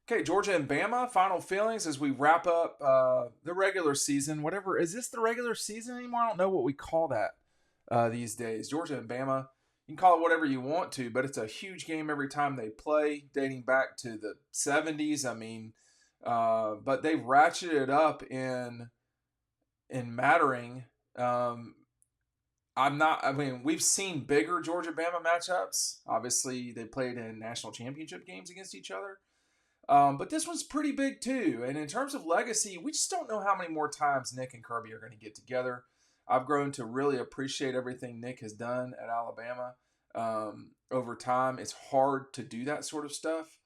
Okay, Georgia and Bama, final feelings as we wrap up the regular season. Whatever, is this the regular season anymore? I don't know what we call that these days. Georgia and Bama, you can call it whatever you want to, but it's a huge game every time they play, dating back to the 70s. I mean, but they've ratcheted it up in mattering. Um, I mean, we've seen bigger Georgia Bama matchups. Obviously, they played in national championship games against each other. But this one's pretty big too. And in terms of legacy, we just don't know how many more times Nick and Kirby are going to get together. I've grown to really appreciate everything Nick has done at Alabama over time. It's hard to do that sort of stuff,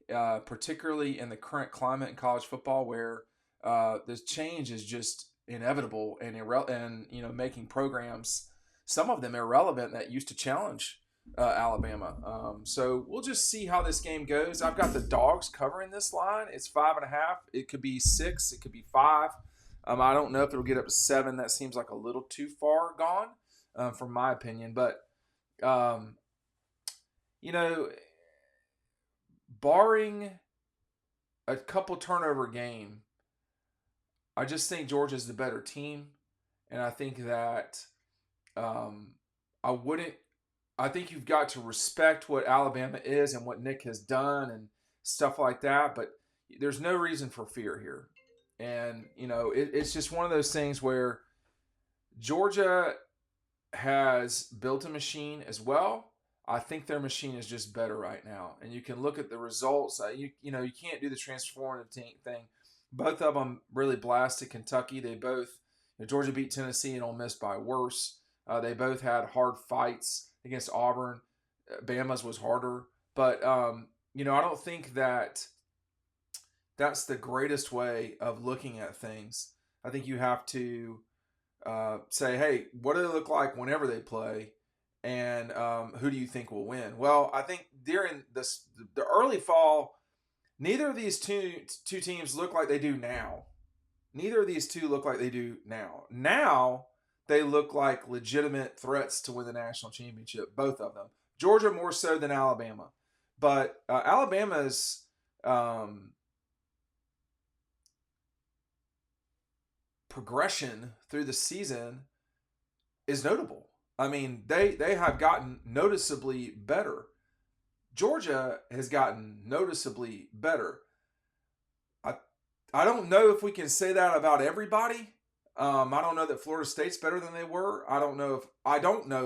particularly in the current climate in college football where the change is just inevitable and making programs, some of them irrelevant, that used to challenge Alabama. So we'll just see how this game goes. I've got the Dogs covering this line. It's 5.5. It could be 6. It could be 5. I don't know if it'll get up to 7. That seems like a little too far gone, from my opinion. But um, you know, barring a couple turnover game, I just think Georgia's the better team, and I think that I wouldn't. I think you've got to respect what Alabama is and what Nick has done and stuff like that, but there's no reason for fear here. And, it's just one of those things where Georgia has built a machine as well. I think their machine is just better right now. And you can look at the results. You can't do the transformative thing. Both of them really blasted Kentucky. They both, Georgia beat Tennessee and Ole Miss by worse. They both had hard fights against Auburn. Bama's was harder. But, I don't think that that's the greatest way of looking at things. I think you have to say, hey, what do they look like whenever they play? And who do you think will win? Well, I think during the early fall, neither of these two teams look like they do now. Neither of these two look like they do now. Now, they look like legitimate threats to win the national championship, both of them. Georgia more so than Alabama. But Alabama's progression through the season is notable. I mean, they have gotten noticeably better. Georgia has gotten noticeably better. I don't know if we can say that about everybody. I don't know that Florida State's better than they were. I don't know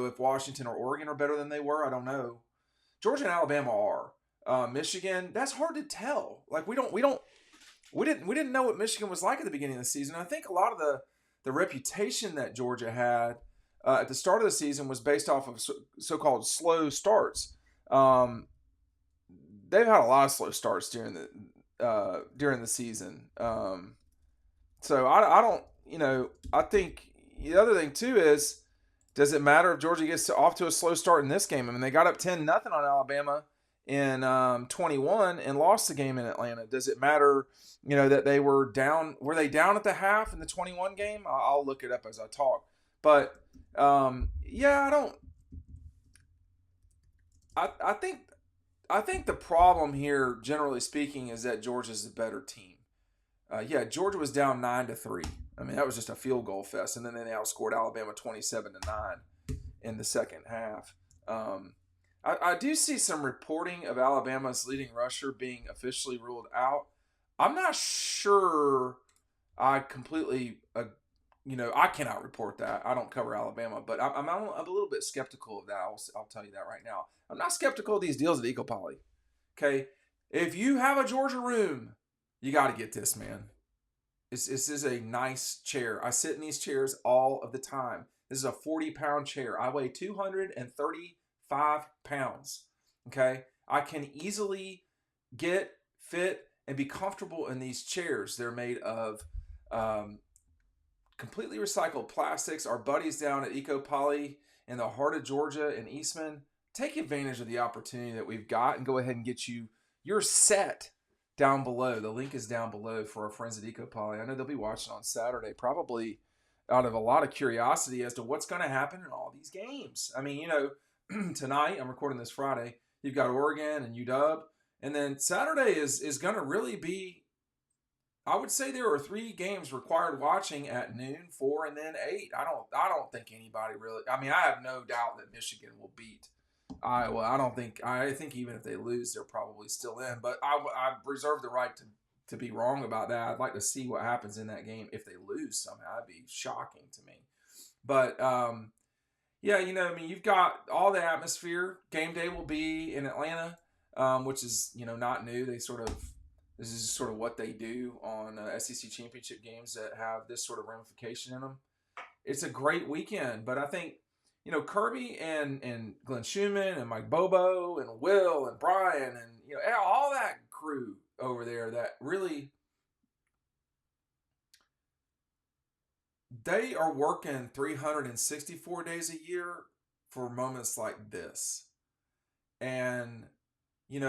if Washington or Oregon are better than they were. I don't know. Georgia and Alabama are. Michigan, that's hard to tell. Like we didn't know what Michigan was like at the beginning of the season. I think a lot of the reputation that Georgia had at the start of the season was based off of so-called slow starts. They've had a lot of slow starts during the season. So I don't. I think the other thing too is, does it matter if Georgia gets off to a slow start in this game? I mean, they got up 10-0 on Alabama in 21 and lost the game in Atlanta. Does it matter, that they were down? Were they down at the half in the 21 game? I'll look it up as I talk. But I don't. I think the problem here, generally speaking, is that Georgia's the better team. Georgia was down 9-3. I mean, that was just a field goal fest, and then they outscored Alabama 27-9 in the second half. I do see some reporting of Alabama's leading rusher being officially ruled out. I'm not sure I completely, I cannot report that. I don't cover Alabama, but I'm a little bit skeptical of that. I'll tell you that right now. I'm not skeptical of these deals at EcoPoly. Okay, if you have a Georgia room, you got to get this, man. This is a nice chair. I sit in these chairs all of the time. This is a 40-pound chair. I weigh 235 pounds. Okay, I can easily get fit and be comfortable in these chairs. They're made of completely recycled plastics. Our buddies down at EcoPoly in the heart of Georgia in Eastman, take advantage of the opportunity that we've got and go ahead and get your set down below. The link is down below for our friends at EcoPoly. I know they'll be watching on Saturday, probably out of a lot of curiosity as to what's going to happen in all these games. I mean, tonight, I'm recording this Friday, you've got Oregon and UW, And then Saturday is going to really be, I would say there are 3 games required watching at noon, 4, and then 8. I don't think anybody really. I mean, I have no doubt that Michigan will beat Iowa. I think even if they lose, they're probably still in. But I reserve the right to be wrong about that. I'd like to see what happens in that game if they lose somehow. That'd be shocking to me. But yeah, I mean, you've got all the atmosphere. Game day will be in Atlanta, which is not new. This is sort of what they do on SEC championship games that have this sort of ramification in them. It's a great weekend, but I think Kirby and Glenn Schumann and Mike Bobo and Will and Brian and all that crew over there that really they are working 364 days a year for moments like this. And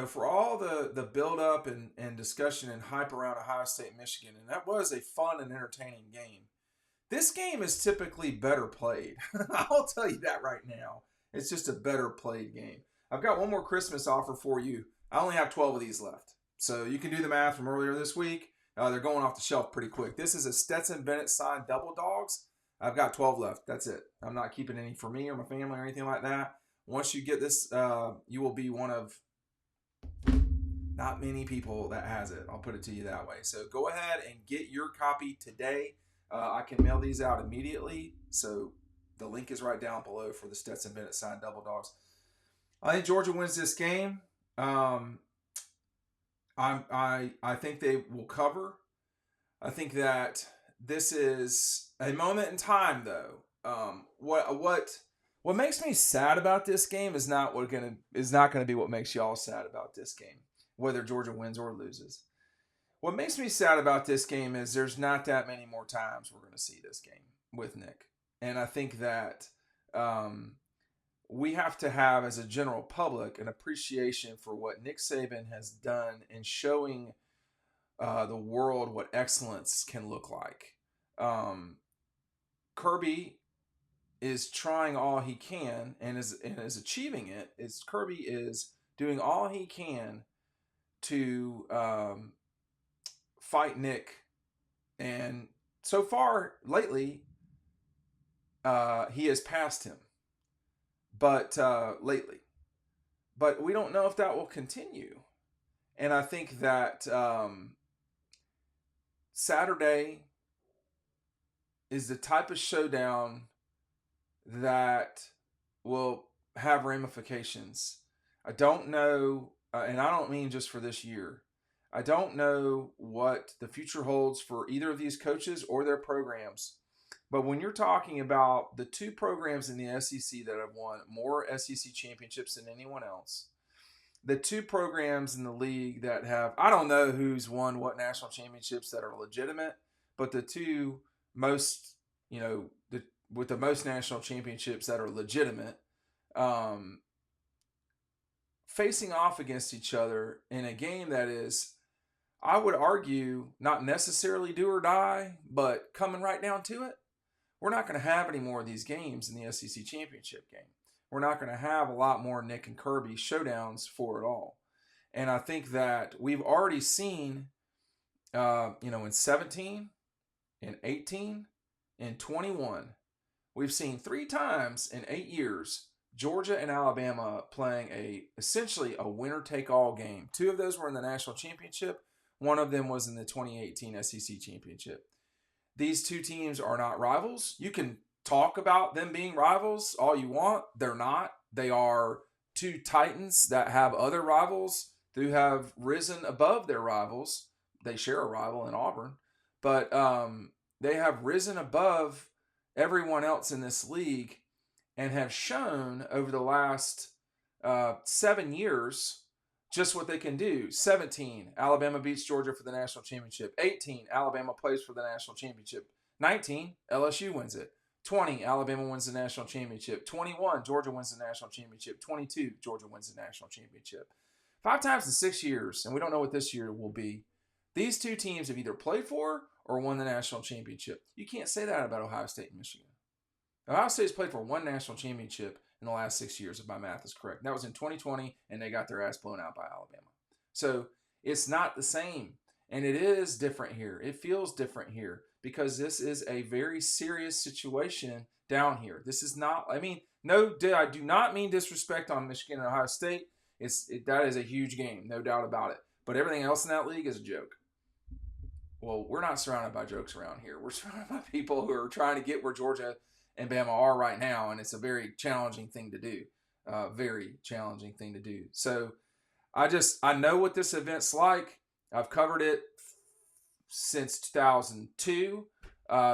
for all the build up and discussion and hype around Ohio State, Michigan, and that was a fun and entertaining game. This game is typically better played. I'll tell you that right now. It's just a better played game. I've got one more Christmas offer for you. I only have 12 of these left. So you can do the math from earlier this week. They're going off the shelf pretty quick. This is a Stetson Bennett signed Double Dawgs. I've got 12 left. That's it. I'm not keeping any for me or my family or anything like that. Once you get this, you will be one of not many people that has it. I'll put it to you that way. So go ahead and get your copy today. I can mail these out immediately. So the link is right down below for the Stetson Bennett signed Double Dawgs. I think Georgia wins this game. I think they will cover. I think that this is a moment in time, though. What makes me sad about this game is not going to be what makes y'all sad about this game, whether Georgia wins or loses. What makes me sad about this game is there's not that many more times we're going to see this game with Nick, and I think that we have to have, as a general public, an appreciation for what Nick Saban has done in showing the world what excellence can look like. Kirby is trying all he can and is achieving it. Kirby is doing all he can to fight Nick, and so far lately he has passed him. But lately, but we don't know if that will continue. And I think that Saturday is the type of showdown that will have ramifications. I don't know, and I don't mean just for this year. I don't know what the future holds for either of these coaches or their programs. But when you're talking about the 2 programs in the SEC that have won more SEC championships than anyone else, the 2 programs in the league that have, I don't know who's won what national championships that are legitimate, but the 2 most, with the most national championships that are legitimate, facing off against each other in a game that is, I would argue, not necessarily do or die, but coming right down to it. We're not going to have any more of these games in the SEC championship game. We're not going to have a lot more Nick and Kirby showdowns for it all. And I think that we've already seen, in 17, in 18, in 21, we've seen 3 times in 8 years, Georgia and Alabama playing essentially a winner-take-all game. 2 of those were in the national championship. One of them was in the 2018 SEC championship. These 2 teams are not rivals. You can talk about them being rivals all you want. They're not. They are 2 titans that have other rivals who have risen above their rivals. They share a rival in Auburn. But they have risen above everyone else in this league and have shown over the last 7 years just what they can do. 17, Alabama beats Georgia for the national championship. 18, Alabama plays for the national championship. 19, LSU wins it. 20, Alabama wins the national championship. 21, Georgia wins the national championship. 22, Georgia wins the national championship. 5 times in 6 years, and we don't know what this year will be. These 2 teams have either played for or won the national championship. You can't say that about Ohio State and Michigan. Ohio State's played for 1 national championship in the last 6 years, if my math is correct. That was in 2020, and they got their ass blown out by Alabama. So it's not the same. And it is different here. It feels different here because this is a very serious situation down here. This is not, I mean, no, I do not mean disrespect on Michigan and Ohio State. That is a huge game, no doubt about it. But everything else in that league is a joke. Well, we're not surrounded by jokes around here. We're surrounded by people who are trying to get where Georgia and Bama are right now, and it's a very challenging thing to do. Very challenging thing to do. So I know what this event's like. I've covered it since 2002.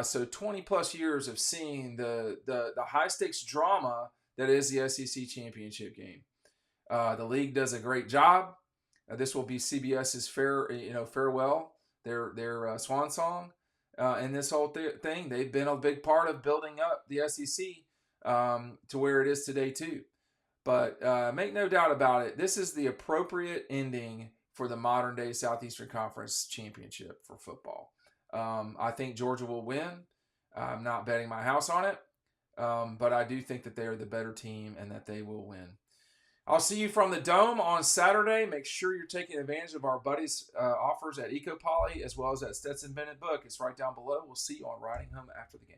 So 20 plus years of seeing the high stakes drama that is the SEC championship game. The league does a great job. This will be CBS's farewell, their swan song, in this whole thing. They've been a big part of building up the SEC to where it is today too. But make no doubt about it, this is the appropriate ending for the modern day Southeastern Conference championship for football. I think Georgia will win. I'm not betting my house on it, but I do think that they are the better team and that they will win. I'll see you from the Dome on Saturday. Make sure you're taking advantage of our buddies' offers at EcoPoly as well as at Stetson Bennett book. It's right down below. We'll see you on Riding Home after the game.